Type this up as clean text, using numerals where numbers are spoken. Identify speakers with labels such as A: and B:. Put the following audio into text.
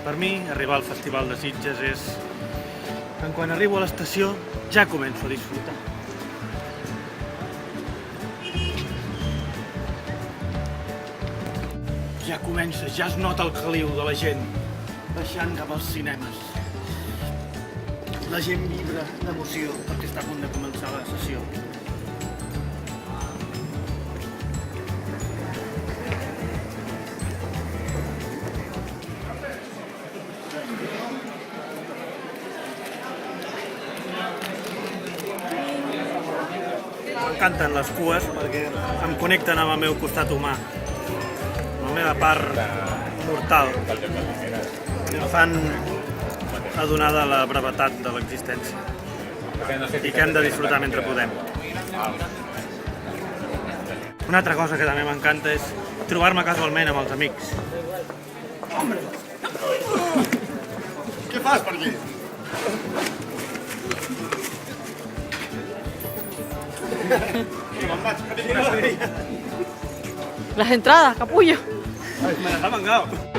A: Per mi, arribar al Festival de Sitges és que quan arribo a l'estació ja començo a disfrutar. Ja comença, ja es nota el caliu de la gent baixant cap als cinemes. La gent vibra d'emoció perquè està a punt de començar la sessió. M'encanten les cues perquè em connecten amb el meu costat humà, amb la meva part mortal. Em fan adonar de la brevetat de l'existència i que hem de disfrutar mentre podem. Una altra cosa que també m'encanta és trobar-me casualment amb els amics.
B: Què fas per aquí?
C: Las entradas, capullo.
A: Me las ha mangado.